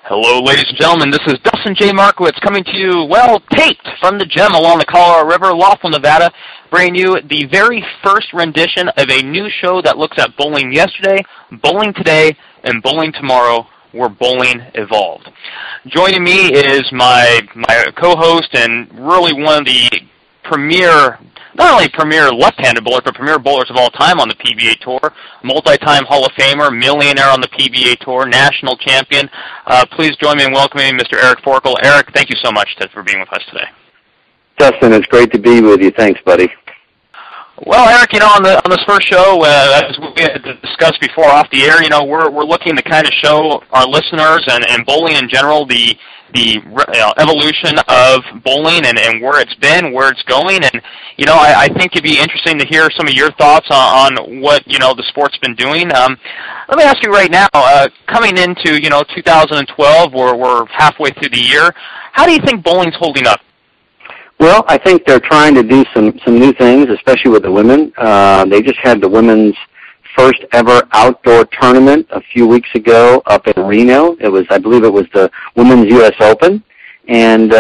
Hello, ladies and gentlemen. This is Dustin J. Markowitz coming to you, well, taped from the gym along the Colorado River, Laughlin, Nevada, bringing you the very first rendition of a new show that looks at bowling yesterday, bowling today, and bowling tomorrow, where bowling evolved. Joining me is my co-host and really one of the premier, not only premier left-handed bowlers, but premier bowlers of all time on the PBA Tour, multi-time Hall of Famer, millionaire on the PBA Tour, national champion. Please join me in welcoming Mr. Eric Forkel. Eric, thank you so much for being with us today. Dustin, it's great to be with you. Thanks, buddy. Well, Eric, on this first show, as we had discussed before off the air, we're looking to kind of show our listeners and bowling in general the evolution of bowling and where it's been, where it's going, and I think it'd be interesting to hear some of your thoughts on what the sport's been doing. Let me ask you right now, coming into 2012, we're halfway through the year. How do you think bowling's holding up? Well, I think they're trying to do some new things, especially with the women. They just had the women's first ever outdoor tournament a few weeks ago up in Reno. I believe it was the Women's U.S. Open, and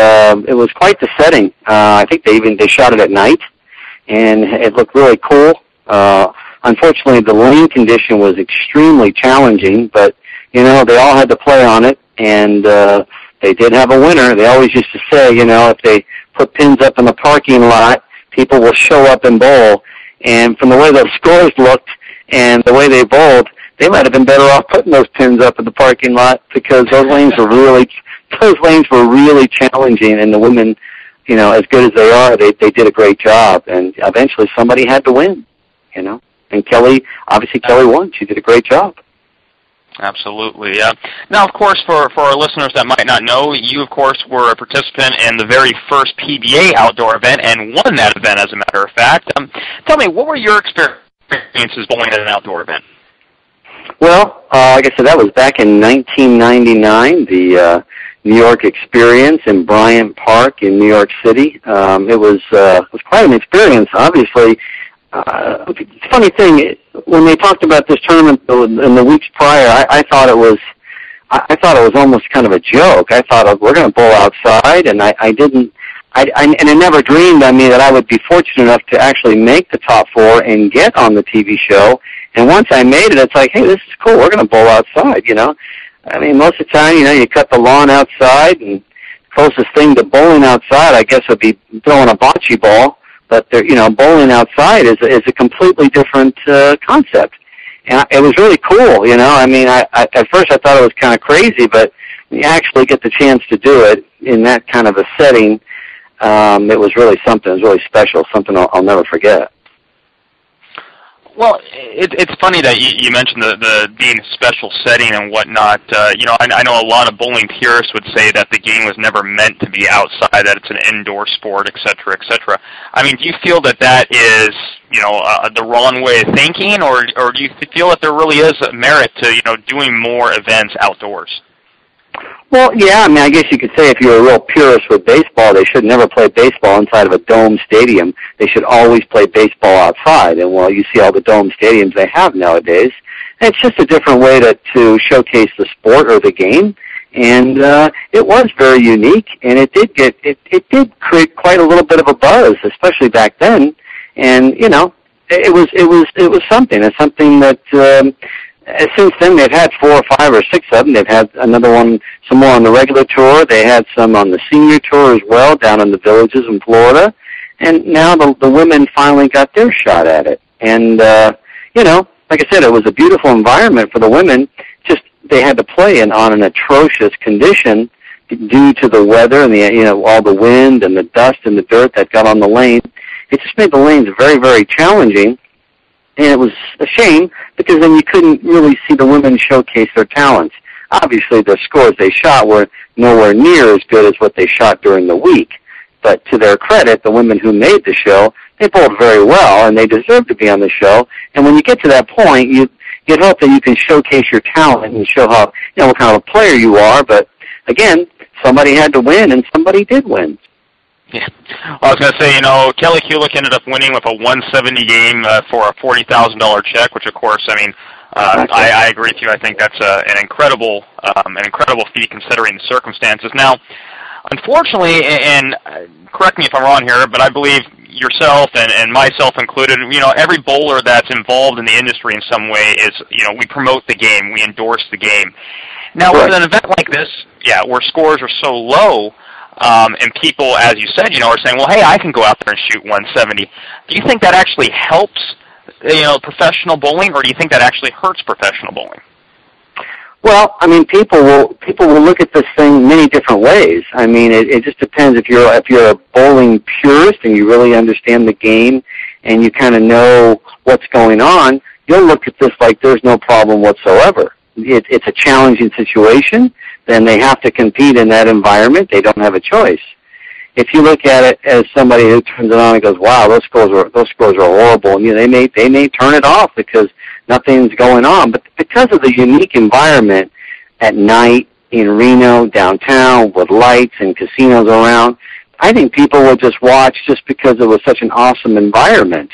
it was quite the setting. I think they shot it at night, and it looked really cool. Unfortunately, the lane condition was extremely challenging, but they all had to play on it, and they did have a winner. They always used to say, if they put pins up in the parking lot, people will show up and bowl. And from the way those scores looked and the way they bowled, they might have been better off putting those pins up in the parking lot because those lanes were really challenging. And the women, as good as they are, they did a great job. And eventually somebody had to win, And Kelly won. She did a great job. Absolutely. Now, of course, for our listeners that might not know, you, of course, were a participant in the very first PBA outdoor event and won that event, as a matter of fact. Tell me, what were your experiences bowling at an outdoor event? Well, like I said, that was back in 1999, the New York experience in Bryant Park in New York City. It was quite an experience, obviously. Funny thing, when they talked about this tournament in the weeks prior, I thought it was almost kind of a joke. I thought we're going to bowl outside, and I never dreamed that I would be fortunate enough to actually make the top four and get on the TV show. And once I made it, it's like, hey, this is cool. We're going to bowl outside. Most of the time, you cut the lawn outside, and the closest thing to bowling outside, I guess, would be throwing a bocce ball. But bowling outside is a completely different concept, and it was really cool. At first I thought it was kind of crazy, but when you actually get the chance to do it in that kind of a setting, it was really something. It was really special, something I'll never forget. Well, it's funny that you mentioned the being a special setting and whatnot. I know a lot of bowling purists would say that the game was never meant to be outside, that it's an indoor sport, et cetera, et cetera. Do you feel that is, the wrong way of thinking, or do you feel that there really is a merit to, doing more events outdoors? Well, yeah, I guess you could say if you're a real purist with baseball, they should never play baseball inside of a dome stadium. They should always play baseball outside. And, you see all the dome stadiums they have nowadays. And it's just a different way to showcase the sport or the game. And it was very unique, and it did create quite a little bit of a buzz, especially back then. And, it was something. It's something that since then, they've had 4 or 5 or 6 of them. They've had some more on the regular tour. They had some on the senior tour as well, down in the villages in Florida. And now the women finally got their shot at it. And, like I said, it was a beautiful environment for the women. Just they had to play on an atrocious condition due to the weather and all the wind and the dust and the dirt that got on the lane. It just made the lanes very, very challenging. And it was a shame because then you couldn't really see the women showcase their talents. Obviously, the scores they shot were nowhere near as good as what they shot during the week. But to their credit, the women who made the show, they bowled very well, and they deserve to be on the show. And when you get to that point, you'd hope that you can showcase your talent and show how what kind of a player you are. But again, somebody had to win, and somebody did win. Yeah. Well, I was going to say, Kelly Kulick ended up winning with a 170 game for a $40,000 check, which, of course, I agree with you. I think that's an incredible feat considering the circumstances. Now, unfortunately, and correct me if I'm wrong here, but I believe yourself and myself included, every bowler that's involved in the industry in some way is, we promote the game, we endorse the game. Now, with an event like this, where scores are so low, and people, as you said, are saying, well, hey, I can go out there and shoot 170. Do you think that actually helps, professional bowling, or do you think that actually hurts professional bowling? Well, I mean, people will look at this thing many different ways. I mean, it just depends if you're a bowling purist and you really understand the game and you kind of know what's going on. You'll look at this like there's no problem whatsoever. It's a challenging situation. Then they have to compete in that environment. They don't have a choice. If you look at it as somebody who turns it on and goes, "Wow, those scores are horrible," and they may turn it off because nothing's going on. But because of the unique environment at night in Reno, downtown, with lights and casinos around, I think people will just watch just because it was such an awesome environment.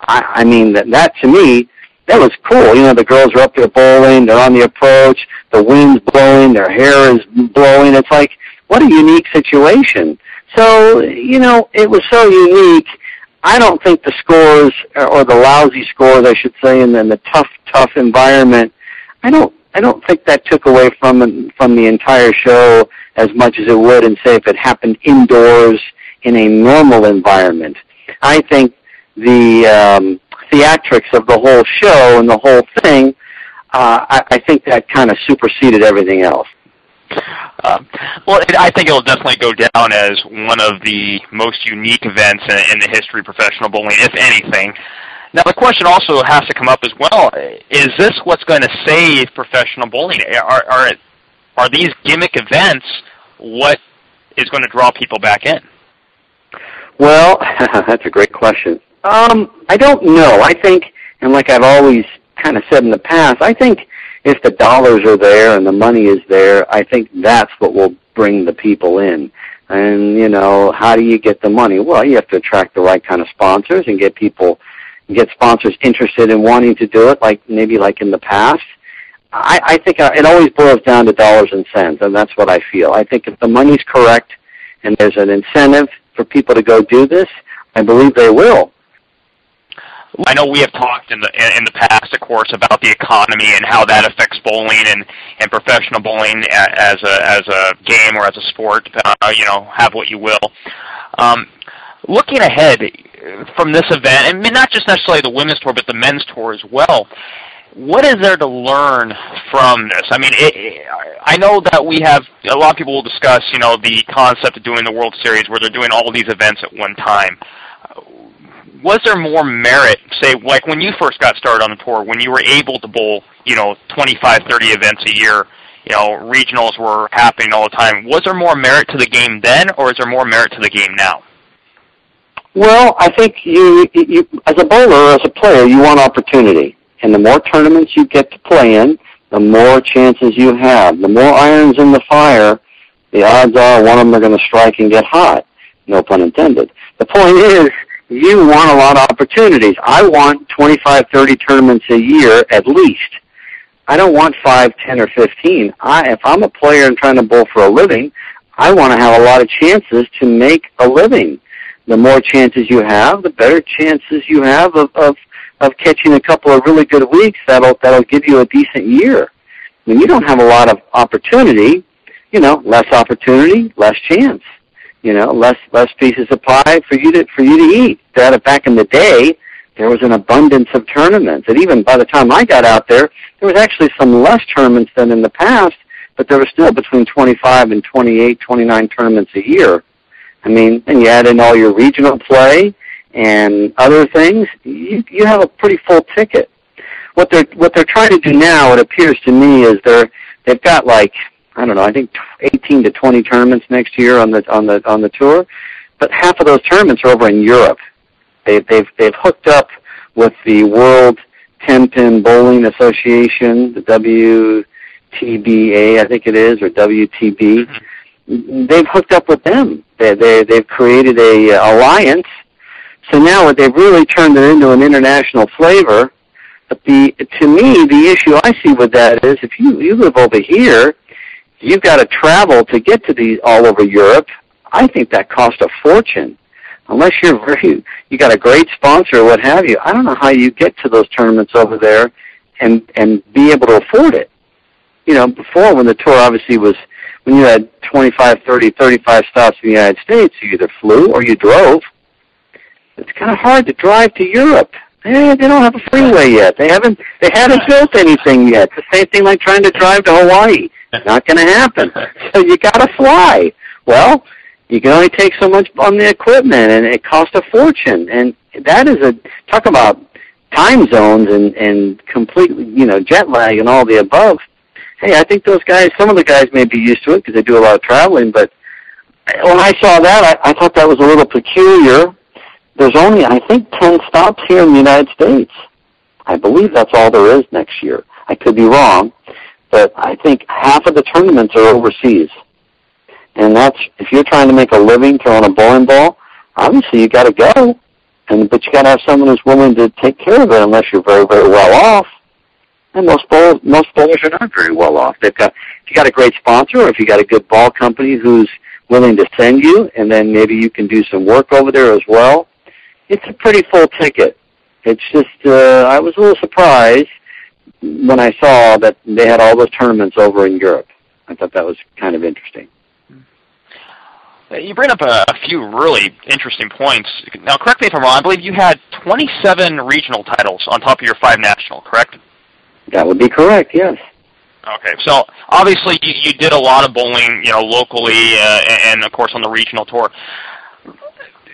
I mean, that to me, that was cool. The girls are up there bowling, they're on the approach, the wind's blowing, their hair is blowing. It's like, what a unique situation. So, it was so unique. I don't think the scores, or the lousy scores, I should say, and then the tough environment, I don't think that took away from the entire show as much as it would, and say if it happened indoors in a normal environment. I think the theatrics of the whole show and the whole thing, I think that kind of superseded everything else. Well, I think it'll definitely go down as one of the most unique events in the history of professional bowling, if anything. Now, the question also has to come up as well, is this what's going to save professional bowling? Are these gimmick events what is going to draw people back in? Well, that's a great question. I don't know. I think, and like I've always kind of said in the past, I think if the dollars are there and the money is there, I think that's what will bring the people in. And, how do you get the money? Well, you have to attract the right kind of sponsors and get sponsors interested in wanting to do it, like in the past. I think it always boils down to dollars and cents, and that's what I feel. I think if the money's correct and there's an incentive for people to go do this, I believe they will. I know we have talked in the past, of course, about the economy and how that affects bowling and professional bowling as a game or as a sport. Have what you will. Looking ahead from this event, and not just necessarily the women's tour, but the men's tour as well, what is there to learn from this? I mean, I know that we have a lot of people will discuss, the concept of doing the World Series where they're doing all these events at one time. Was there more merit, say, like when you first got started on the tour, when you were able to bowl, 25, 30 events a year, regionals were happening all the time. Was there more merit to the game then, or is there more merit to the game now? Well, I think you as a bowler, as a player, you want opportunity. And the more tournaments you get to play in, the more chances you have. The more irons in the fire, the odds are one of them are going to strike and get hot. No pun intended. The point is, you want a lot of opportunities. I want 25, 30 tournaments a year at least. I don't want 5, 10, or 15. If I'm a player and trying to bowl for a living, I want to have a lot of chances to make a living. The more chances you have, the better chances you have of catching a couple of really good weeks that'll give you a decent year. When you don't have a lot of opportunity, less opportunity, less chance. Less pieces of pie for you to eat. Back in the day, there was an abundance of tournaments, and even by the time I got out there was actually some less tournaments than in the past, but there were still between 25 and 28, 29 tournaments a year. I mean, and you add in all your regional play and other things, you have a pretty full ticket. What they're trying to do now, it appears to me, is they've got I think 18 to 20 tournaments next year on the tour, but half of those tournaments are over in Europe. They've hooked up with the World 10-Pin Bowling Association, the WTBA, I think it is, or WTB. They've hooked up with them. They've created a alliance. So now they've really turned it into an international flavor. But to me, the issue I see with that is if you live over here, you've got to travel to get to these all over Europe. I think that costs a fortune. Unless you got a great sponsor or what have you, I don't know how you get to those tournaments over there and be able to afford it. You know, before when the tour obviously was, when you had 25, 30, 35 stops in the United States, you either flew or you drove. It's kind of hard to drive to Europe. They don't have a freeway yet. They haven't built anything yet. It's the same thing like trying to drive to Hawaii. Not going to happen. So you got to fly. Well, you can only take so much on the equipment, and it costs a fortune. And that is talk about time zones and completely, jet lag and all the above. Hey, I think those guys, some of the guys may be used to it because they do a lot of traveling, but when I saw that, I thought that was a little peculiar. There's only, I think, 10 stops here in the United States. I believe that's all there is next year. I could be wrong, but I think half of the tournaments are overseas. And that's, if you're trying to make a living throwing a bowling ball, obviously you got to go. But you got to have someone who's willing to take care of it unless you're very, very well off. And most bowlers are not very well off. If you got a great sponsor, or if you got a good ball company who's willing to send you, and then maybe you can do some work over there as well, it's a pretty full ticket. It's just, I was a little surprised when I saw that they had all those tournaments over in Europe. I thought that was kind of interesting. You bring up a few really interesting points. Now, correct me if I'm wrong, I believe you had 27 regional titles on top of your 5 national, correct? That would be correct, yes. Okay, so obviously you did a lot of bowling, locally and of course on the regional tour.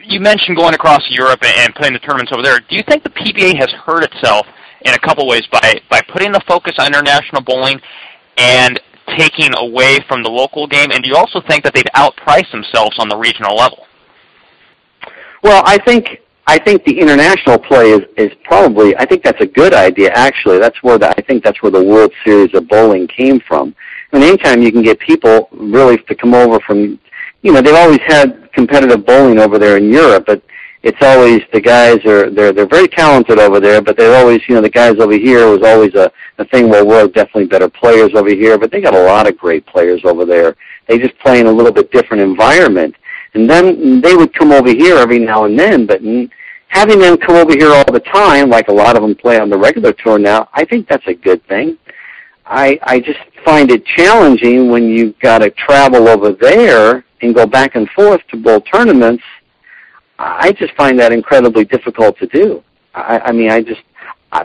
You mentioned going across Europe and putting the tournaments over there. Do you think the PBA has hurt itself in a couple ways by putting the focus on international bowling and taking away from the local game? And do you also think that they've outpriced themselves on the regional level? Well, I think the international play is probably, I think that's a good idea, actually. I think that's where the World Series of Bowling came from. I mean, anytime you can get people really to come over from, they've always had competitive bowling over there in Europe, but it's always the guys they're very talented over there, but they're always, the guys over here was always a thing where we're definitely better players over here, but they got a lot of great players over there. They just play in a little bit different environment. And then they would come over here every now and then, but having them come over here all the time, like a lot of them play on the regular tour now, I think that's a good thing. I just find it challenging when you've got to travel over there and go back and forth to bowl tournaments. I just find that incredibly difficult to do. I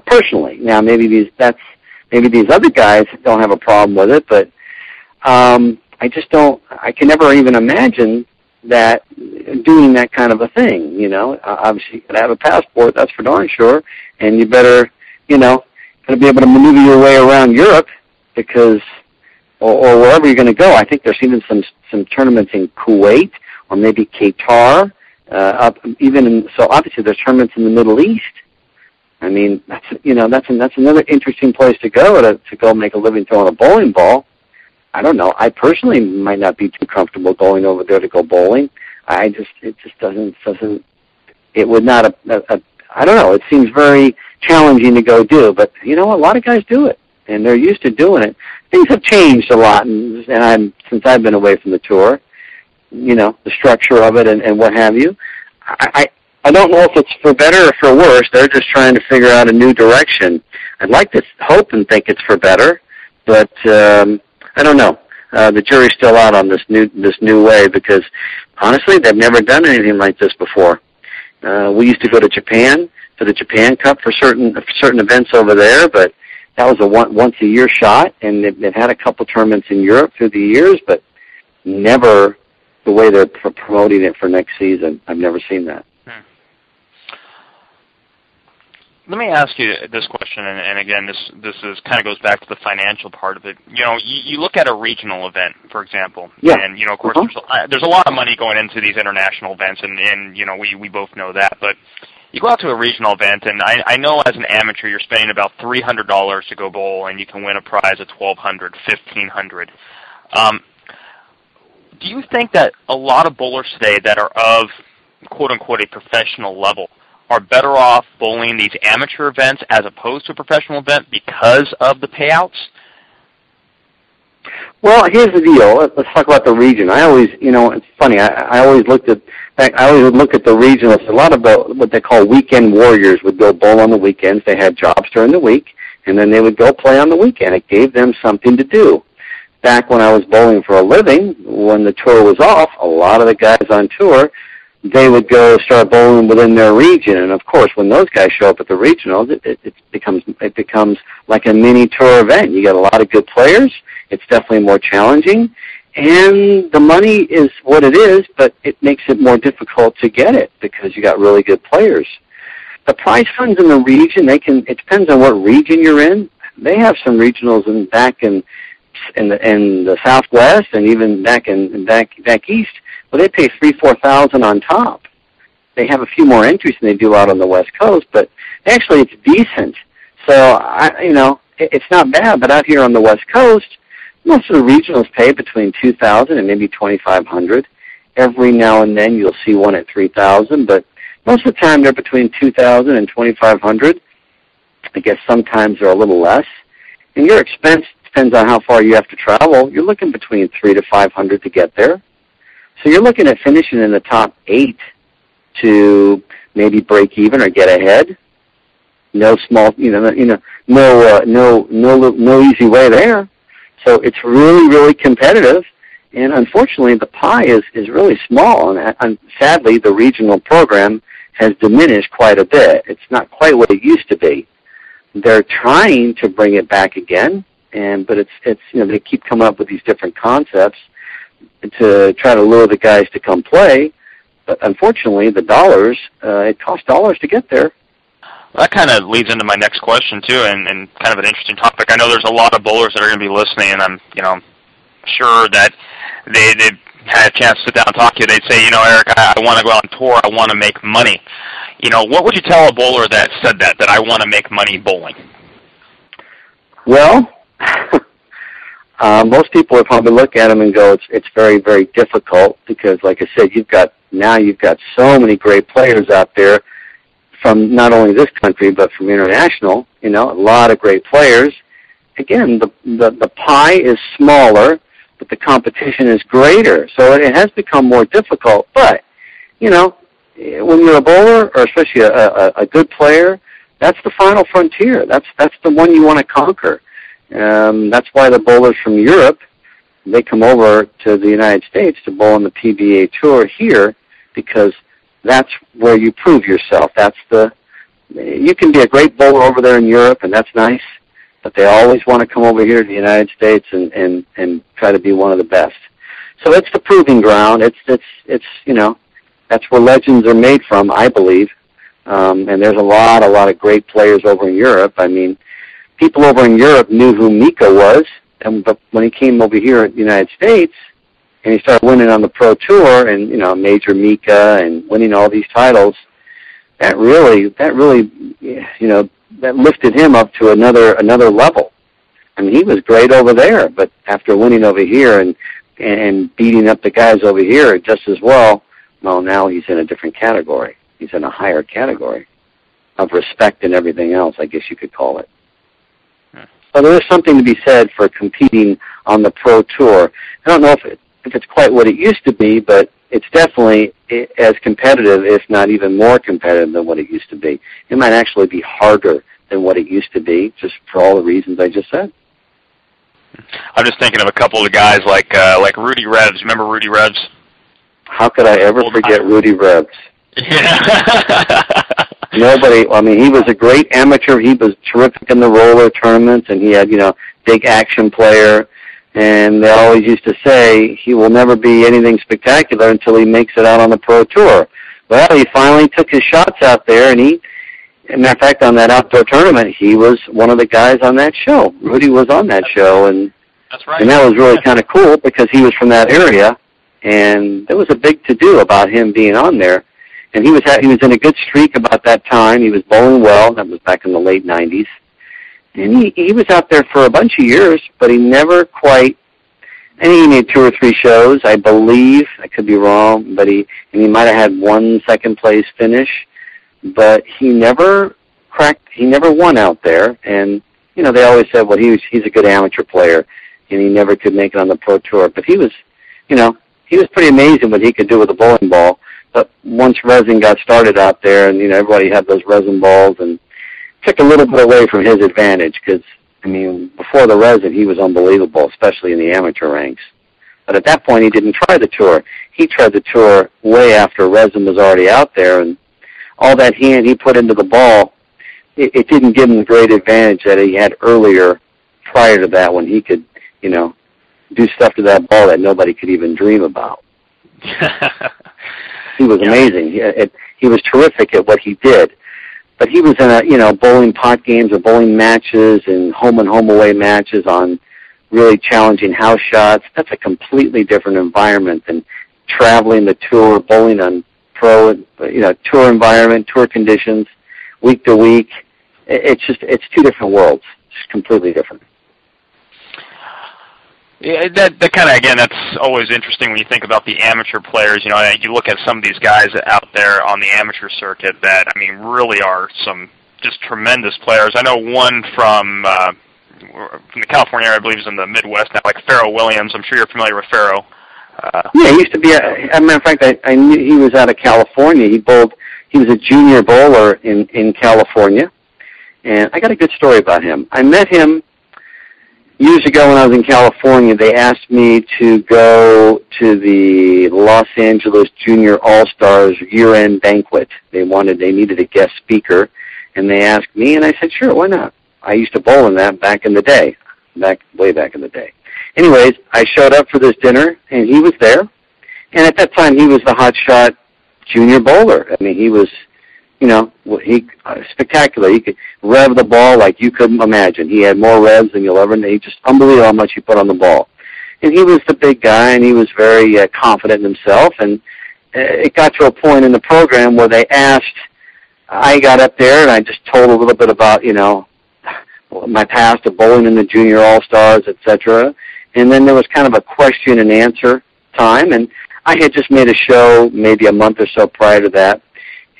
personally, now maybe these other guys don't have a problem with it, but I can never even imagine that doing that kind of a thing, Obviously you gotta have a passport, that's for darn sure, and you better, gotta be able to maneuver your way around Europe because, or wherever you're gonna go. I think there's even some tournaments in Kuwait or maybe Qatar, so obviously there's tournaments in the Middle East. I mean, that's another interesting place to go make a living throwing a bowling ball. I don't know. I personally might not be too comfortable going over there to go bowling. It would not, I don't know, it seems very challenging to go do, but a lot of guys do it, and they're used to doing it. Things have changed a lot, since I've been away from the tour, the structure of it and what have you. I don't know if it's for better or for worse. They're just trying to figure out a new direction. I'd like to hope and think it's for better, but I don't know. The jury's still out on this new way because, honestly, they've never done anything like this before. We used to go to Japan for the Japan Cup for certain events over there, but that was a once-a-year shot, and they've had a couple tournaments in Europe through the years, but never the way they're promoting it for next season. I've never seen that. Let me ask you this question, and again, this is kind of goes back to the financial part of it. You look at a regional event, for example, and of course there's a lot of money going into these international events, and we both know that. But you go out to a regional event, and I know as an amateur you're spending about $300 to go bowl, and you can win a prize of $1,200, $1,500. Do you think that a lot of bowlers today that are of quote unquote a professional level are better off bowling these amateur events as opposed to a professional event because of the payouts? Well, here's the deal. Let's talk about the region. I always, it's funny. I always looked at. I always would look at the regionals. A lot of what they call weekend warriors would go bowl on the weekends. They had jobs during the week, and then they would go play on the weekend. It gave them something to do. Back when I was bowling for a living, when the tour was off, a lot of the guys on tour, they would go start bowling within their region. And of course, when those guys show up at the regionals, it becomes like a mini tour event. You got a lot of good players. It's definitely more challenging, and the money is what it is, but it makes it more difficult to get it because you got really good players. The prize funds in the region, it depends on what region you're in. They have some regionals back in the Southwest and even back east, where they pay $3,000-4,000 on top. They have a few more entries than they do out on the West Coast, but actually it's decent. So it's not bad. But out here on the West Coast, most of the regionals pay between $2,000 and maybe $2,500. Every now and then you'll see one at $3,000, but most of the time they're between $2,000 and $2,500. I guess sometimes they're a little less. And your expense depends on how far you have to travel. You're looking between $300 to $500 to get there. So you're looking at finishing in the top 8 to maybe break even or get ahead. No small, no easy way there. So it's really, really competitive, and unfortunately the pie is really small, and sadly the regional program has diminished quite a bit. It's not quite what it used to be. They're trying to bring it back again, but it's they keep coming up with these different concepts to try to lure the guys to come play, but unfortunately the dollars, it costs dollars to get there. That kind of leads into my next question, too, and kind of an interesting topic. I know there's a lot of bowlers that are going to be listening, and I'm sure that they've had a chance to sit down and talk to you. They'd say, Eric, I want to go on tour. I want to make money. What would you tell a bowler that said that I want to make money bowling? Well, most people would probably look at them and go, it's very, very difficult because, like I said, you've got so many great players out there from not only this country but from international, a lot of great players. Again, the pie is smaller, but the competition is greater, so it has become more difficult. But, when you're a bowler, or especially a good player, that's the final frontier. That's the one you want to conquer. That's why the bowlers from Europe, they come over to the United States to bowl on the PBA Tour here because that's where you prove yourself. You can be a great bowler over there in Europe, and that's nice, but they always want to come over here to the United States and try to be one of the best. So it's the proving ground. That's where legends are made from, I believe. And there's a lot of great players over in Europe. I mean, people over in Europe knew who Mika was, but when he came over here in the United States, and he started winning on the Pro Tour and, Major Mika and winning all these titles, that really, that lifted him up to another level. I mean, he was great over there, but after winning over here and beating up the guys over here just as well, now he's in a different category. He's in a higher category of respect and everything else, I guess you could call it. So there is something to be said for competing on the Pro Tour. I don't know if it's quite what it used to be, but it's definitely as competitive, if not even more competitive than what it used to be. It might actually be harder than what it used to be, just for all the reasons I just said. I'm just thinking of a couple of guys like Rudy Rebs. Remember Rudy Rebs? How could I ever forget Rudy Rebs? Yeah. Nobody. I mean, he was a great amateur. He was terrific in the roller tournaments, and he had, big action player. And they always used to say he will never be anything spectacular until he makes it out on the Pro Tour. Well, he finally took his shots out there, and as a matter of fact, on that outdoor tournament, he was one of the guys on that show. Rudy was on that show, and that's right. And that was really kind of cool because he was from that area, and there was a big to-do about him being on there. And he was in a good streak about that time. He was bowling well. That was back in the late 90s. And he was out there for a bunch of years, but he never quite, I think he made 2 or 3 shows, I believe. I could be wrong, but he might have had 1 second-place finish. but he never won out there. And they always said, well, he's a good amateur player, and he never could make it on the pro tour. But he was pretty amazing what he could do with a bowling ball. But once resin got started out there, and everybody had those resin balls, and took a little bit away from his advantage, because before the resin, he was unbelievable, especially in the amateur ranks. But at that point, he didn't try the tour. He tried the tour way after resin was already out there, and all that hand he put into the ball, it didn't give him the great advantage that he had earlier, prior to that, when he could, do stuff to that ball that nobody could even dream about. He was amazing. He was terrific at what he did. But he was in bowling pot games or bowling matches and home away matches on really challenging house shots. That's a completely different environment than traveling the tour, bowling on tour environment, tour conditions, week to week. It's two different worlds. It's completely different. Yeah, that kind of, again, that's always interesting when you think about the amateur players. You look at some of these guys out there on the amateur circuit that, really are some just tremendous players. I know one from the California area, I believe, is in the Midwest now, like Pharoah Williams. I'm sure you're familiar with Pharoah. Yeah, he used to be. As a matter of fact, I knew he was out of California. He was a junior bowler in California, and I got a good story about him. I met him years ago when I was in California. They asked me to go to the Los Angeles Junior All-Stars year-end banquet. They needed a guest speaker, and they asked me, and I said, sure, why not? I used to bowl in that way back in the day. Anyways, I showed up for this dinner, and he was there. And at that time, he was the hotshot junior bowler. He was, spectacular. He could rev the ball like you couldn't imagine. He had more revs than you'll ever know. Just unbelievable how much he put on the ball. And he was the big guy, and he was very confident in himself. And it got to a point in the program where they asked, I got up there, and I just told a little bit about, my past of bowling in the Junior All-Stars, etc. And then there was kind of a question and answer time, and I had just made a show maybe a month or so prior to that,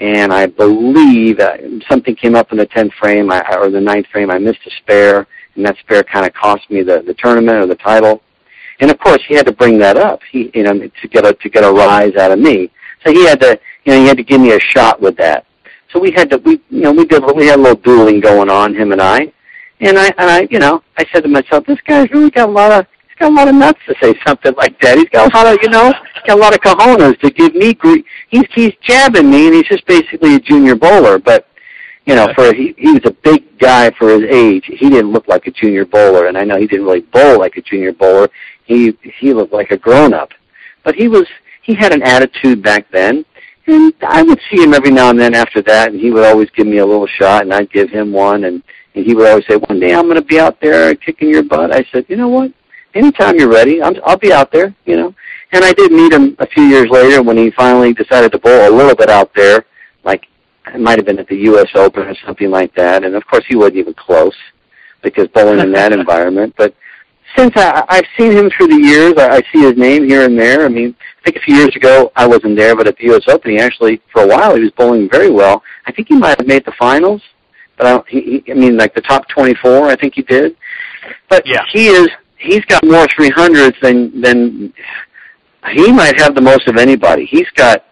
and I believe something came up in the 10th frame or the 9th frame. I missed a spare, and that spare kind of cost me the tournament or the title. And of course, he had to bring that up, to get a rise out of me. So he had to give me a shot with that. So we had a little dueling going on, him and I. And I said to myself, this guy's really got a lot of nuts to say something like that. He's got a lot of, he's got a lot of cojones to give me grief. He's jabbing me, and he's just basically a junior bowler. But, he was a big guy for his age. He didn't look like a junior bowler, and I know he didn't really bowl like a junior bowler. He looked like a grown-up. But he had an attitude back then, and I would see him every now and then after that, and he would always give me a little shot, and I'd give him one, and he would always say, one day I'm going to be out there kicking your butt. I said, you know what? Anytime you're ready, I'll be out there, And I did meet him a few years later when he finally decided to bowl a little bit out there, like it might have been at the U.S. Open or something like that. And, of course, he wasn't even close because bowling in that environment. But since I've seen him through the years, I see his name here and there. I think a few years ago I wasn't there, but at the U.S. Open, he actually, for a while, he was bowling very well. I think he might have made the finals. But like the top 24, I think he did. But yeah, he's got more 300s than he might have the most of anybody. He's got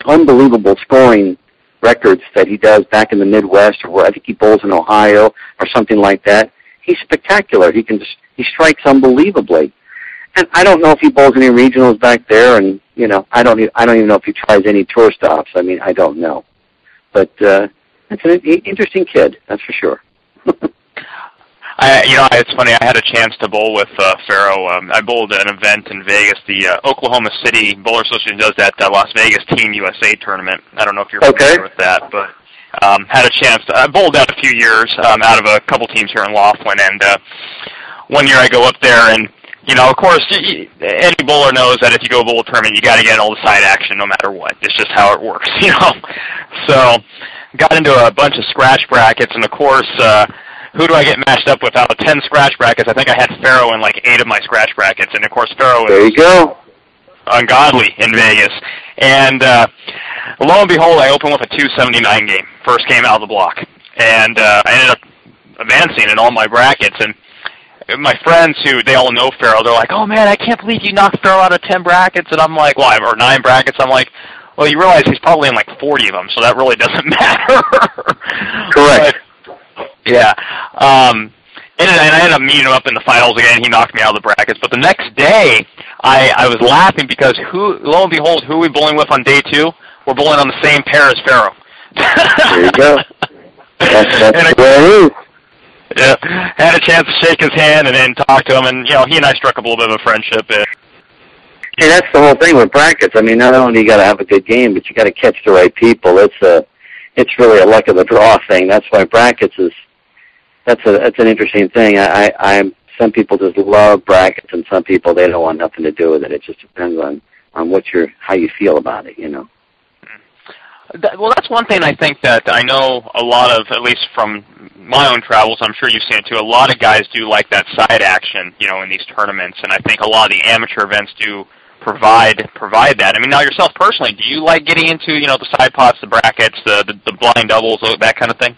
unbelievable scoring records that he does back in the Midwest, or where I think he bowls in Ohio or something like that. He's spectacular. He strikes unbelievably. And I don't know if he bowls any regionals back there, and I don't even know if he tries any tour stops. I don't know. But that's an interesting kid, that's for sure. It's funny. I had a chance to bowl with Pharoah. I bowled at an event in Vegas. The Oklahoma City Bowler Association does that Las Vegas Team USA tournament. I don't know if you're familiar with that, but had a chance. I bowled out a few years out of a couple teams here in Laughlin, and one year I go up there, and of course, any bowler knows that if you go bowl a tournament, you got to get all the side action no matter what. It's just how it works, So got into a bunch of scratch brackets, and of course, who do I get matched up with? Out of 10 scratch brackets, I think I had Pharoah in like 8 of my scratch brackets, and of course, Pharoah there you go. Ungodly in Vegas. And lo and behold, I opened with a 279 game, first game out of the block. And I ended up advancing in all my brackets. And my friends they all know Farrell, they're like, oh, man, I can't believe you knocked Farrell out of 10 brackets. And I'm like, well, or 9 brackets. I'm like, well, you realize he's probably in like 40 of them, so that really doesn't matter. Correct. But, yeah. And I ended up meeting him up in the finals again. He knocked me out of the brackets. But the next day, I was laughing because lo and behold, who we bowling with on day 2? We're bowling on the same pair as Farrell. There you go. That's where it is. Yeah, had a chance to shake his hand and then talk to him, and he and I struck up a little bit of a friendship. Hey, that's the whole thing with brackets. I mean, not only you got to have a good game, but you got to catch the right people. It's really a luck of the draw thing. That's why brackets that's an interesting thing. Some people just love brackets, and some people they don't want nothing to do with it. It just depends on how you feel about it. Well, that's one thing I think that I know a lot of, at least from my own travels, I'm sure you've seen it too, a lot of guys do like that side action, in these tournaments, and I think a lot of the amateur events do provide that. I mean, now yourself personally, do you like getting into, the side pots, the brackets, the blind doubles, that kind of thing?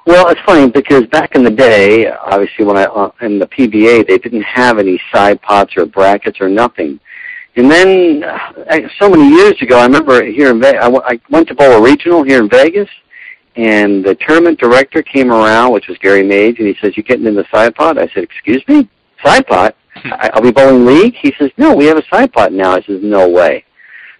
Well, it's funny because back in the day, obviously when in the PBA, they didn't have any side pots or brackets or nothing. And then, so many years ago, I remember here in Vegas, I went to bowl a regional here in Vegas, and the tournament director came around, which was Gary Mage, and he says, you getting in the side pot? I said, excuse me? Side pot? I'll be bowling league? He says, no, we have a side pot now. I says, no way.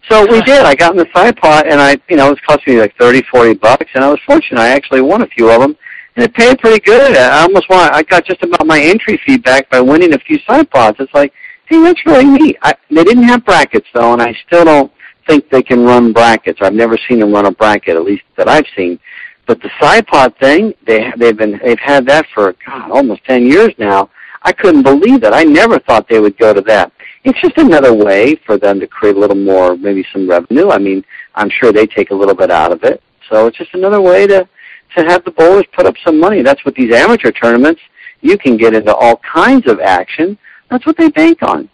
So we did. I got in the side pot, and it was costing me like $30-40, and I was fortunate. I actually won a few of them, and it paid pretty good. I got just about my entry fee back by winning a few side pots. It's like, hey, that's really neat. They didn't have brackets, though, and I still don't think they can run brackets. I've never seen them run a bracket, at least that I've seen. But the side pot thing, they've had that for, almost 10 years now. I couldn't believe that. I never thought they would go to that. It's just another way for them to create a little more, maybe some revenue. I mean, I'm sure they take a little bit out of it. So it's just another way to have the bowlers put up some money. That's what these amateur tournaments, you can get into all kinds of action. That's what they bank on.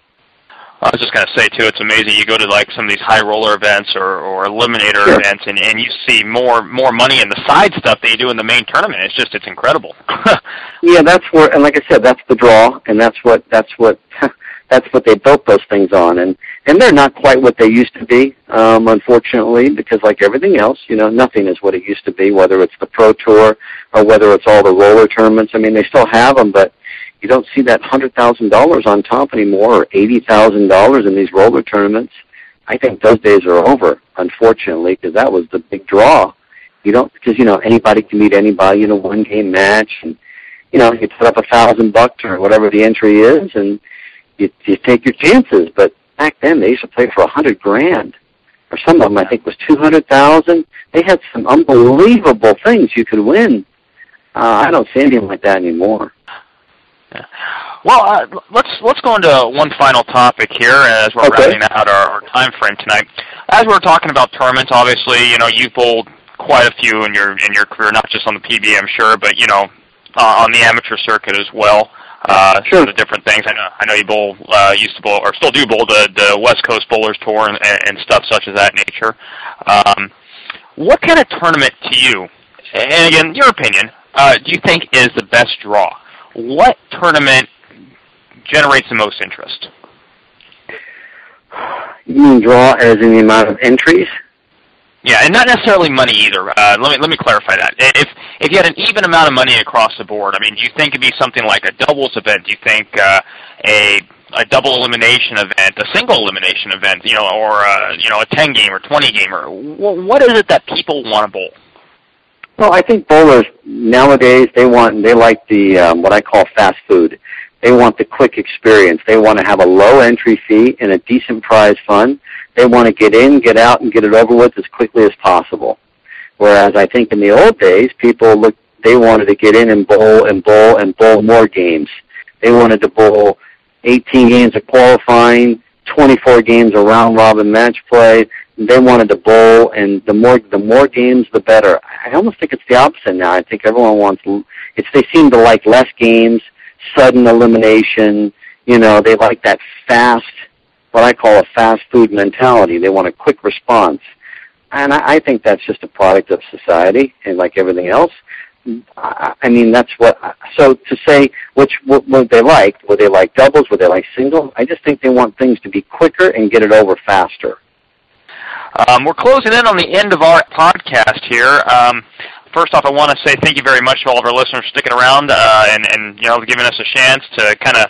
I was just going to say, too, it's amazing. You go to, like, some of these high roller events or eliminator events, and you see more money in the side stuff than you do in the main tournament. It's incredible. Yeah, that's where, and like I said, that's the draw, and that's what they built those things on. And they're not quite what they used to be, unfortunately, because like everything else, nothing is what it used to be, whether it's the Pro Tour or whether it's all the roller tournaments. I mean, they still have them, but you don't see that $100,000 on top anymore, or $80,000 in these roller tournaments. I think those days are over, unfortunately, because that was the big draw. Because anybody can meet anybody in a one-game match, and you put up $1,000 or whatever the entry is, and you take your chances. But back then, they used to play for $100,000, or some of them I think was $200,000. They had some unbelievable things you could win. I don't see anything like that anymore. Yeah. Well, let's go into one final topic here as we're rounding out our time frame tonight. As we're talking about tournaments, obviously, you've bowled quite a few in your career, not just on the PBA, I'm sure, but on the amateur circuit as well. Sure. The different things. I know you used to bowl, or still do bowl the West Coast Bowlers Tour and stuff such as that nature. What kind of tournament to you, and again, your opinion, do you think is the best draw? What tournament generates the most interest? You mean draw as in the amount of entries? Yeah, and not necessarily money either. Let me clarify that. If you had an even amount of money across the board, I mean, do you think it'd be something like a doubles event? Do you think a double elimination event, a single elimination event, or a 10-game or 20-game? Or what is it that people want to bowl? Well, I think bowlers nowadays they like the what I call fast food. They want the quick experience. They want to have a low entry fee and a decent prize fund. They want to get in, get out, and get it over with as quickly as possible. Whereas I think in the old days, they wanted to get in and bowl more games. They wanted to bowl 18 games of qualifying, 24 games of round-robin match play. They wanted to bowl, and the more games, the better. I almost think it's the opposite now. I think everyone they seem to like less games, sudden elimination. They like that fast, what I call a fast food mentality. They want a quick response. And I think that's just a product of society, and like everything else. I mean, that's what. So to say what they like, would they like doubles, would they like singles? I just think they want things to be quicker and get it over faster. We're closing in on the end of our podcast here. First off, I want to say thank you very much to all of our listeners for sticking around and giving us a chance to kind of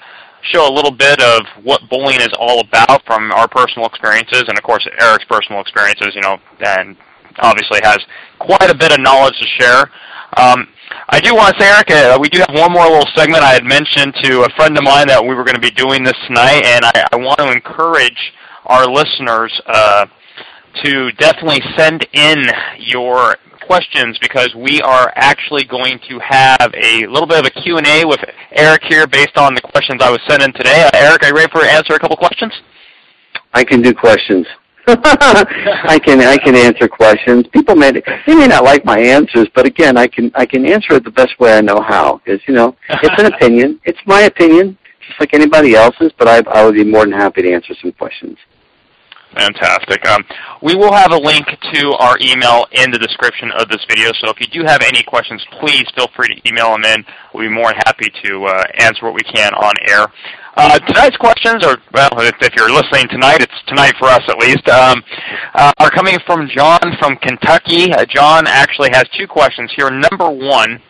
show a little bit of what bowling is all about from our personal experiences, and of course Eric's personal experiences, and obviously has quite a bit of knowledge to share. I do want to say, Eric, we do have one more little segment. I had mentioned to a friend of mine that we were going to be doing this tonight, and I want to encourage our listeners to definitely send in your questions, because we are actually going to have a little bit of a Q&A with Eric here based on the questions I was sent in today. Eric, are you ready for answer a couple questions? I can do questions. I can answer questions. People may not like my answers, but again, I can answer it the best way I know how. Because it's an opinion. It's my opinion, just like anybody else's. But I would be more than happy to answer some questions. Fantastic. We will have a link to our email in the description of this video, so if you do have any questions, please feel free to email them in. We'll be more than happy to answer what we can on air. Tonight's questions, if you're listening tonight, it's tonight for us at least, are coming from John from Kentucky. John actually has two questions here. Number one,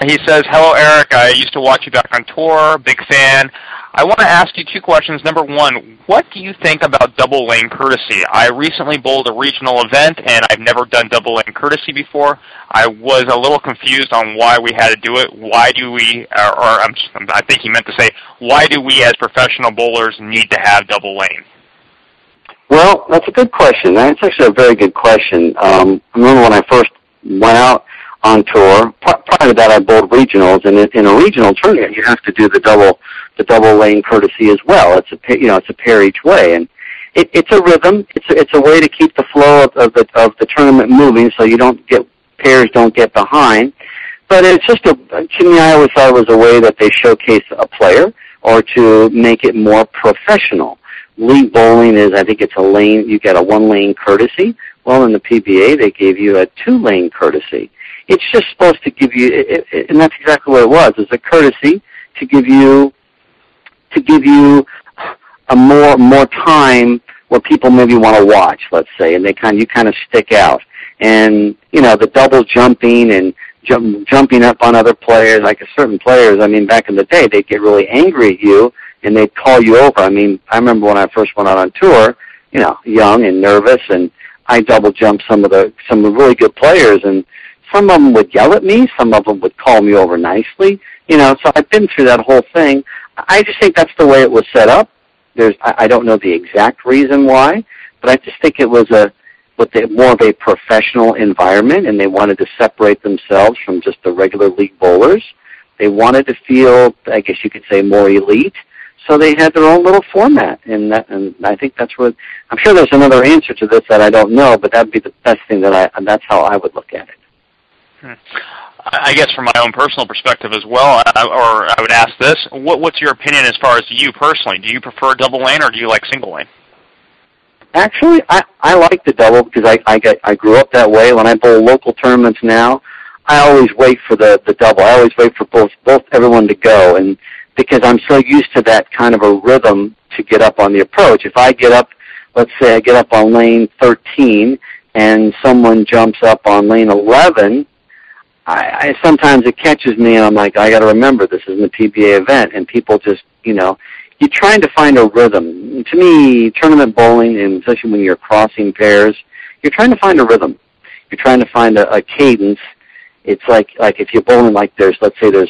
he says, "Hello, Eric. I used to watch you back on tour. Big fan. I want to ask you two questions. Number one, what do you think about double lane courtesy? I recently bowled a regional event, and I've never done double lane courtesy before. I was a little confused on why we had to do it. Why do we, I think he meant to say, why do we as professional bowlers need to have double lane?" Well, that's a good question. That's actually a very good question. I remember when I first went out on tour. Prior to that, I bowled regionals, and in a regional tournament, you have to do the double lane courtesy as well. It's a pair each way, and it's a rhythm. It's a way to keep the flow of the tournament moving, so pairs don't get behind. But it's just to me, I always thought it was a way that they showcase a player or to make it more professional. League bowling is, I think it's a lane. You get a 1-lane courtesy. Well, in the PBA, they gave you a 2-lane courtesy. It's just supposed to give you, and that's exactly what it was. It's a courtesy to give you a more time where people maybe want to watch, let's say, and you kind of stick out. And the double jumping and jumping up on other players, like certain players. I mean, back in the day, they'd get really angry at you and they'd call you over. I mean, I remember when I first went out on tour, young and nervous, and I double jumped some of the really good players, and some of them would yell at me, some of them would call me over nicely, so I've been through that whole thing. I just think that's the way it was set up. I don't know the exact reason why, but I just think it was more of a professional environment, and they wanted to separate themselves from just the regular league bowlers. They wanted to feel, I guess you could say, more elite, so they had their own little format, and I think that's what, I'm sure there's another answer to this that I don't know, but that'd be the best thing that's how I would look at it. I guess from my own personal perspective as well, or I would ask this, what's your opinion as far as you personally? Do you prefer double lane or do you like single lane? Actually, I like the double because I grew up that way. When I bowl local tournaments now, I always wait for the double. I always wait for both everyone to go, and because I'm so used to that kind of a rhythm to get up on the approach. If I get up, let's say I get up on lane 13 and someone jumps up on lane 11, I sometimes it catches me, and I'm like, I got to remember this isn't a PBA event, and people just, you're trying to find a rhythm. To me, tournament bowling, and especially when you're crossing pairs, you're trying to find a rhythm. You're trying to find a cadence. It's like if you're bowling like let's say there's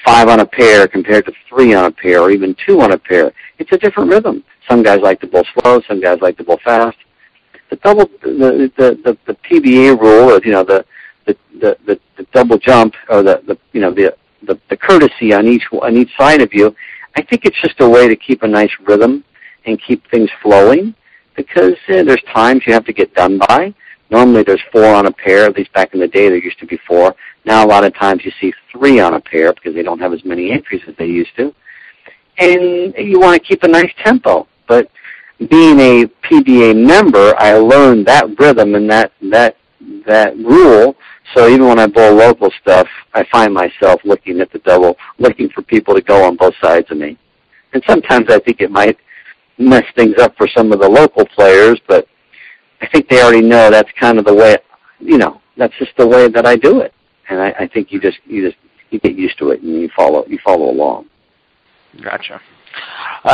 5 on a pair compared to 3 on a pair, or even 2 on a pair. It's a different rhythm. Some guys like to bowl slow, some guys like to bowl fast. The PBA rule, or the double jump, or the courtesy on each side of you, I think it's just a way to keep a nice rhythm and keep things flowing, because there's times you have to get done by. Normally there's 4 on a pair, at least back in the day there used to be 4. Now a lot of times you see 3 on a pair because they don't have as many entries as they used to. And you want to keep a nice tempo. But being a PBA member, I learned that rhythm and that rule. So even when I bowl local stuff, I find myself looking at the double, looking for people to go on both sides of me. And sometimes I think it might mess things up for some of the local players, but I think they already know that's kind of the way, that's just the way that I do it. And I think you get used to it and you follow along. Gotcha.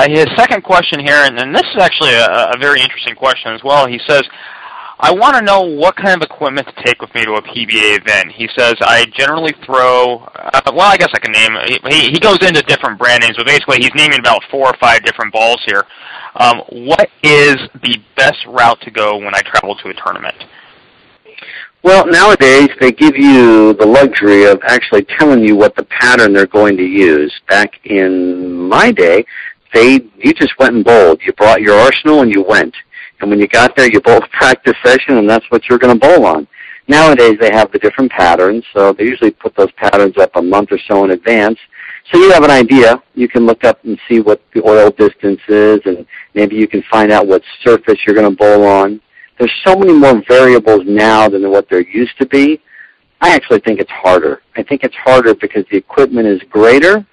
His second question here, and this is actually a very interesting question as well. He says, I want to know what kind of equipment to take with me to a PBA event. He says, I generally throw, I guess I can name, he goes into different brand names, but basically he's naming about 4 or 5 different balls here. What is the best route to go when I travel to a tournament? Well, nowadays they give you the luxury of actually telling you what the pattern they're going to use. Back in my day, you just went and bowled. You brought your arsenal and you went. And when you got there, you bowled a practice session, and that's what you're going to bowl on. Nowadays, they have the different patterns, so they usually put those patterns up a month or so in advance. So you have an idea. You can look up and see what the oil distance is, and maybe you can find out what surface you're going to bowl on. There's so many more variables now than what there used to be. I actually think it's harder. I think it's harder because the equipment is greater.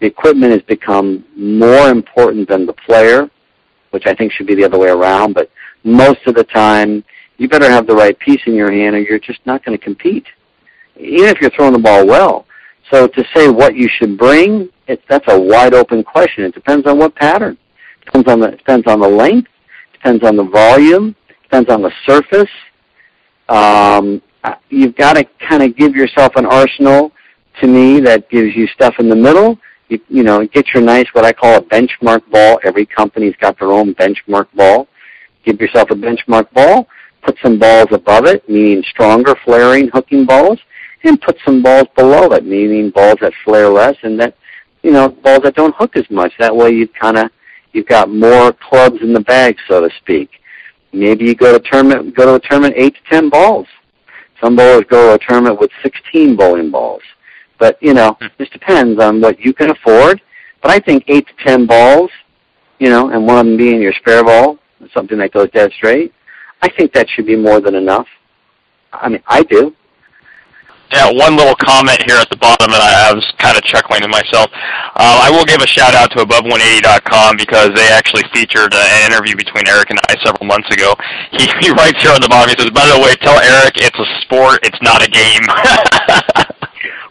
The equipment has become more important than the player, which I think should be the other way around. But most of the time, you better have the right piece in your hand or you're just not going to compete, even if you're throwing the ball well. So to say what you should bring, that's a wide open question. It depends on what pattern. It depends on the length. Depends on the volume. Depends on the surface. You've got to kind of give yourself an arsenal, to me, that gives you stuff in the middle. You get your nice, what I call a benchmark ball. Every company's got their own benchmark ball. Give yourself a benchmark ball. Put some balls above it, meaning stronger, flaring, hooking balls, and put some balls below it, meaning balls that flare less and that, balls that don't hook as much. That way you've got more clubs in the bag, so to speak. Maybe you go to a tournament 8 to 10 balls. Some bowlers go to a tournament with 16 bowling balls. But, this depends on what you can afford. But I think 8 to 10 balls, and one of them being your spare ball, something that goes dead straight, I think that should be more than enough. I mean, I do. Yeah, one little comment here at the bottom, and I was kind of chuckling to myself. I will give a shout-out to Above180.com because they actually featured an interview between Eric and I several months ago. He writes here on the bottom, he says, by the way, tell Eric it's a sport, it's not a game.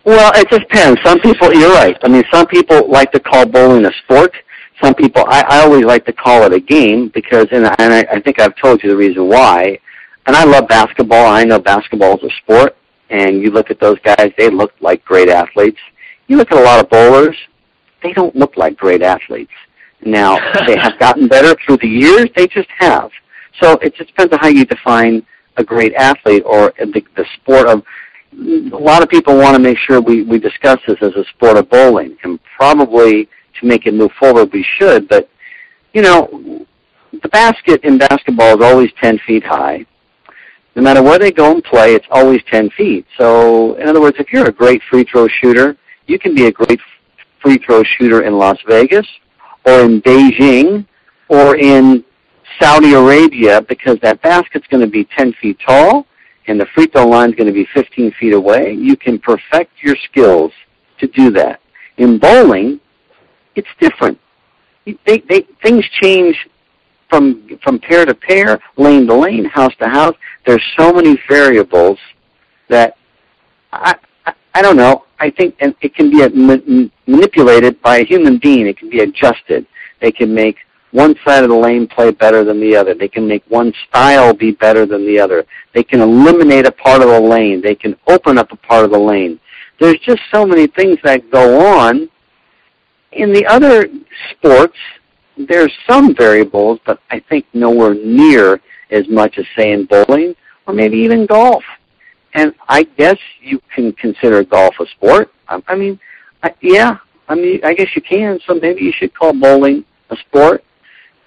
Well, it just depends. Some people, you're right. I mean, some people like to call bowling a sport. Some people, I always like to call it a game because, and I think I've told you the reason why. And I love basketball. I know basketball is a sport. And you look at those guys, they look like great athletes. You look at a lot of bowlers, they don't look like great athletes. Now, they have gotten better through the years. They just have. So it just depends on how you define a great athlete or the sport of. A lot of people want to make sure we discuss this as a sport of bowling, and probably to make it move forward we should, but, the basket in basketball is always 10 feet high. No matter where they go and play, it's always 10 feet. So, in other words, if you're a great free throw shooter, you can be a great free throw shooter in Las Vegas or in Beijing or in Saudi Arabia because that basket's going to be 10 feet tall and the free throw line is going to be 15 feet away. You can perfect your skills to do that. In bowling, it's different. Things change from pair to pair, lane to lane, house to house. There's so many variables that I don't know. I think and it can be manipulated by a human being. It can be adjusted. They can make one side of the lane play better than the other. They can make one style be better than the other. They can eliminate a part of the lane. They can open up a part of the lane. There's just so many things that go on. In the other sports, there's some variables, but I think nowhere near as much as, say, in bowling or maybe even golf. And I guess you can consider golf a sport. I guess you can, so maybe you should call bowling a sport.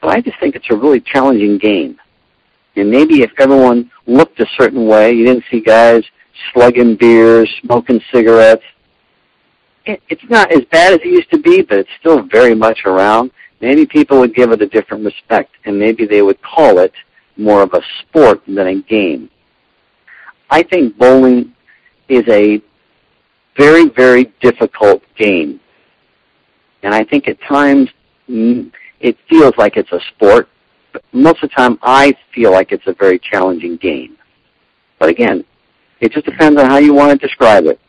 But I just think it's a really challenging game. And maybe if everyone looked a certain way, you didn't see guys slugging beers, smoking cigarettes. It's not as bad as it used to be, but it's still very much around. maybe people would give it a different respect, and maybe they would call it more of a sport than a game. I think bowling is a very, very difficult game. And I think at times it feels like it's a sport, but most of the time I feel like it's a very challenging game. But again, it just depends on how you want to describe it.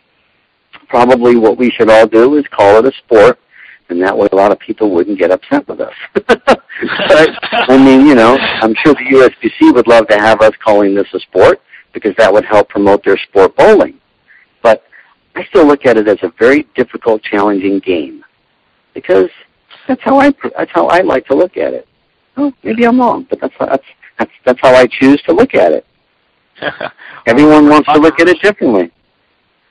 Probably what we should all do is call it a sport, and that way a lot of people wouldn't get upset with us. But, I mean, you know, I'm sure the USBC would love to have us calling this a sport because that would help promote their sport bowling. But I still look at it as a very difficult, challenging game because that's how I like to look at it. Oh, maybe I'm wrong, but that's how I choose to look at it. Everyone wants to look at it differently.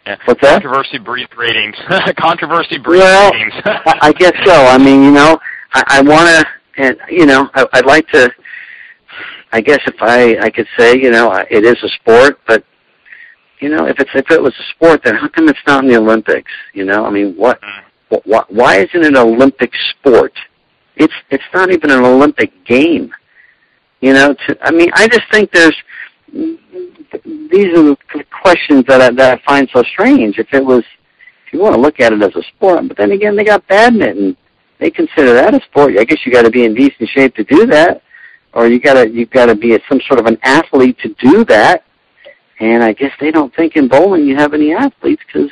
Yeah. What's that? Controversy breeds ratings. Controversy breeds ratings. I guess so. I mean, you know, I want to, and you know, I'd like to. I guess if I could say, you know, it is a sport, but you know, if it was a sport, then how come it's not in the Olympics? You know, I mean, why isn't it an Olympic sport? It's not even an Olympic game. You know, I mean, I just think these are the questions that I find so strange. If you want to look at it as a sport, but then again, they got badminton. They consider that a sport. I guess you got to be in decent shape to do that, or you've got to be some sort of an athlete to do that. And I guess they don't think in bowling you have any athletes because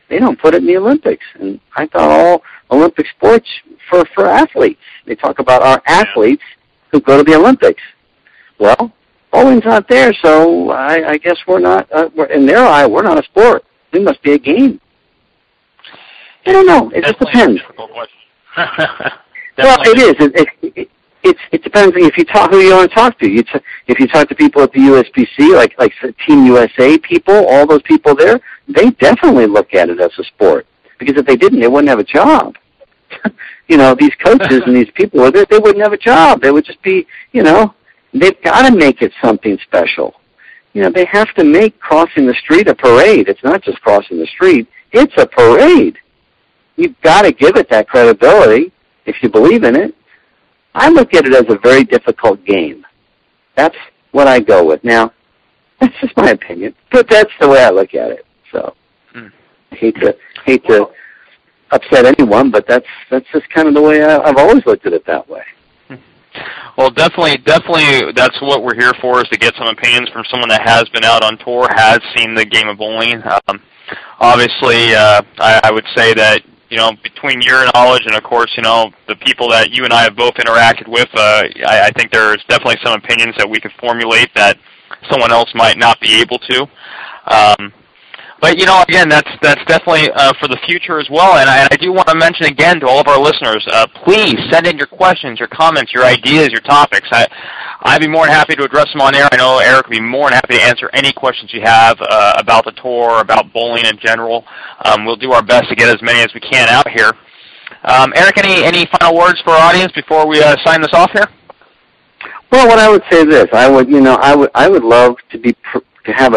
they don't put it in the Olympics. And I thought all Olympic sports for athletes. They talk about our athletes who go to the Olympics. Well, bowling's not there, so I guess we're not. In their eye, we're not a sport. We must be a game. I don't know. It just depends. Well, it is. It depends if you talk who you want to talk to. If you talk to people at the USBC, like Team USA people, all those people there, they definitely look at it as a sport. Because if they didn't, they wouldn't have a job. You know, these coaches and these people, they wouldn't have a job. They would just be, you know, they've got to make it something special. You know, they have to make crossing the street a parade. It's not just crossing the street. It's a parade. You've got to give it that credibility if you believe in it. I look at it as a very difficult game. That's what I go with. Now, that's just my opinion, but that's the way I look at it. So, I hate to upset anyone, but that's just kind of the way I've always looked at it that way. Well, definitely, that's what we're here for, is to get some opinions from someone that has been out on tour, has seen the game of bowling. Obviously, I would say that, you know, between your knowledge and, of course, you know, the people that you and I have both interacted with, I think there's definitely some opinions that we could formulate that someone else might not be able to. But, you know, again, that's definitely for the future as well. And I do want to mention again to all of our listeners, please send in your questions, your comments, your ideas, your topics. I'd be more than happy to address them on air. I know Eric would be more than happy to answer any questions you have about the tour, about bowling in general. We'll do our best to get as many as we can out here. Eric, any final words for our audience before we sign this off here? Well, what I would say this, I would love to have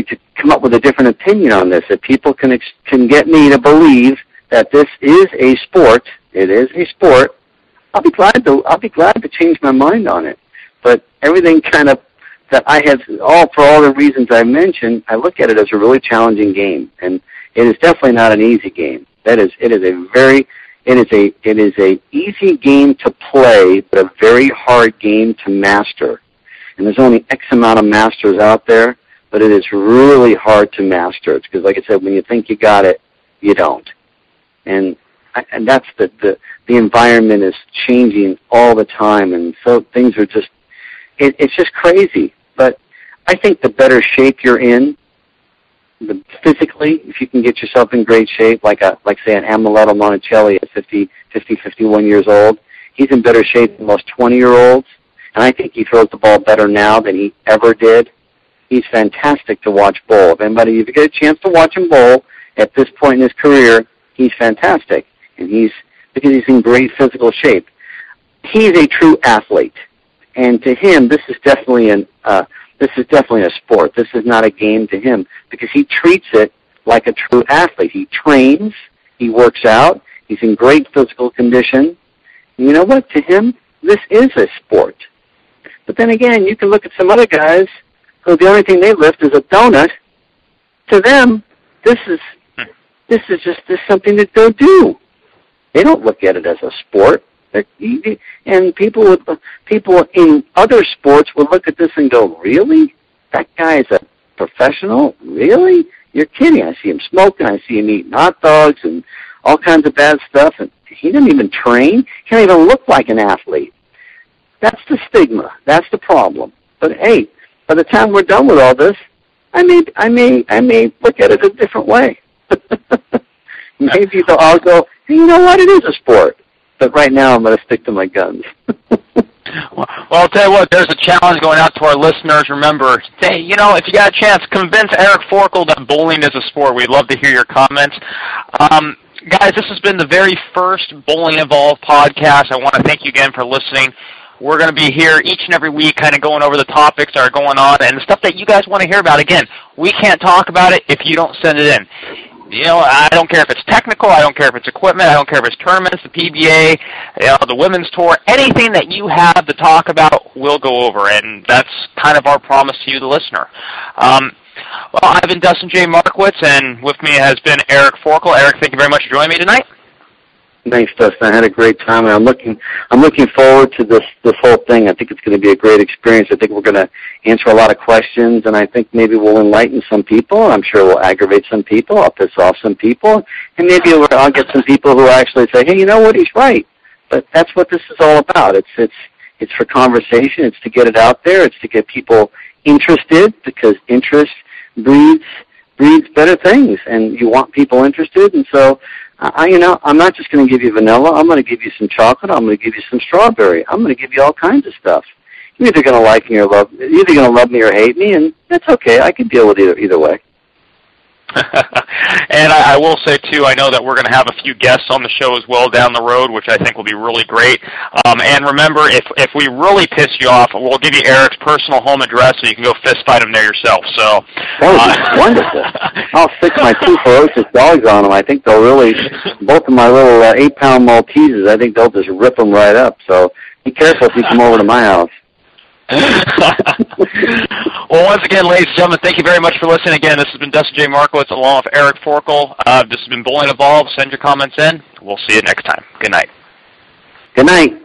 to come up with a different opinion on this. If people can get me to believe that this is a sport, it is a sport, I'll be glad to change my mind on it. But everything kind of that I have, for all the reasons I mentioned, I look at it as a really challenging game, and it is definitely not an easy game. It is a easy game to play, but a very hard game to master. And there's only X amount of masters out there, but it is really hard to master. It's because, like I said, when you think you got it, you don't. And that's the environment is changing all the time, and so things are just, it's just crazy. But I think the better shape you're in, physically, if you can get yourself in great shape, like say an Amuleto Monticelli at 51 years old, he's in better shape than most 20-year-olds, and I think he throws the ball better now than he ever did. He's fantastic to watch bowl. If you get a chance to watch him bowl at this point in his career, he's fantastic, and because he's in great physical shape. He's a true athlete, and to him, this is definitely a sport. This is not a game to him because he treats it like a true athlete. He trains, he works out, He's in great physical condition. And you know what? To him, this is a sport. But then again, you can look at some other guys who the only thing they lift is a donut. To them, this is just something that they'll do. They don't look at it as a sport. And people in other sports would look at this and go, really? That guy is a professional? Really? You're kidding. I see him smoking. I see him eating hot dogs and all kinds of bad stuff. And he doesn't even train. He can't even look like an athlete. That's the stigma. That's the problem. But hey, by the time we're done with all this, I may look at it a different way. Maybe I'll go, hey, you know what? It is a sport. But right now, I'm going to stick to my guns. Well, I'll tell you what, there's a challenge going out to our listeners. Remember, say, if you got a chance, convince Eric Forkel that bowling is a sport. We'd love to hear your comments. Guys, this has been the very first Bowling Evolved podcast. I want to thank you again for listening. We're going to be here each and every week kind of going over the topics that are going on and the stuff that you guys want to hear about. Again, we can't talk about it if you don't send it in. I don't care if it's technical. I don't care if it's equipment. I don't care if it's tournaments, the PBA, the women's tour. Anything that you have to talk about, we'll go over, and that's kind of our promise to you, the listener. Well, I've been Dustin J. Markowitz, and with me has been Eric Forkel. Eric, thank you very much for joining me tonight. Thanks, Dustin. I had a great time, and I'm looking forward to this whole thing. I think it's going to be a great experience. I think we're going to answer a lot of questions, and I think maybe we'll enlighten some people. I'm sure we'll aggravate some people. I'll piss off some people, and maybe I'll get some people who actually say, "Hey, you know what? He's right." But that's what this is all about. It's for conversation. It's to get it out there. It's to get people interested, because interest breeds better things, and you want people interested, and so. I'm not just going to give you vanilla. I'm going to give you some chocolate. I'm going to give you some strawberry. I'm going to give you all kinds of stuff. You're either going to like me or love me. You're either going to love me or hate me, and that's okay. I can deal with either way. And I will say, too, I know that we're going to have a few guests on the show as well down the road, which I think will be really great. And remember, if we really piss you off, we'll give you Eric's personal home address so you can go fist fight him there yourself. So that would be wonderful. I'll stick my 2 ferocious dogs on them. I think they'll really, both of my little 8-pound Malteses, I think they'll just rip them right up. So be careful if you come over to my house. Well, once again, ladies and gentlemen, thank you very much for listening. Again, this has been Dustin J. Markowitz along with Eric Forkel. This has been Bowling Evolved. Send your comments in. We'll see you next time. Good night. Good night.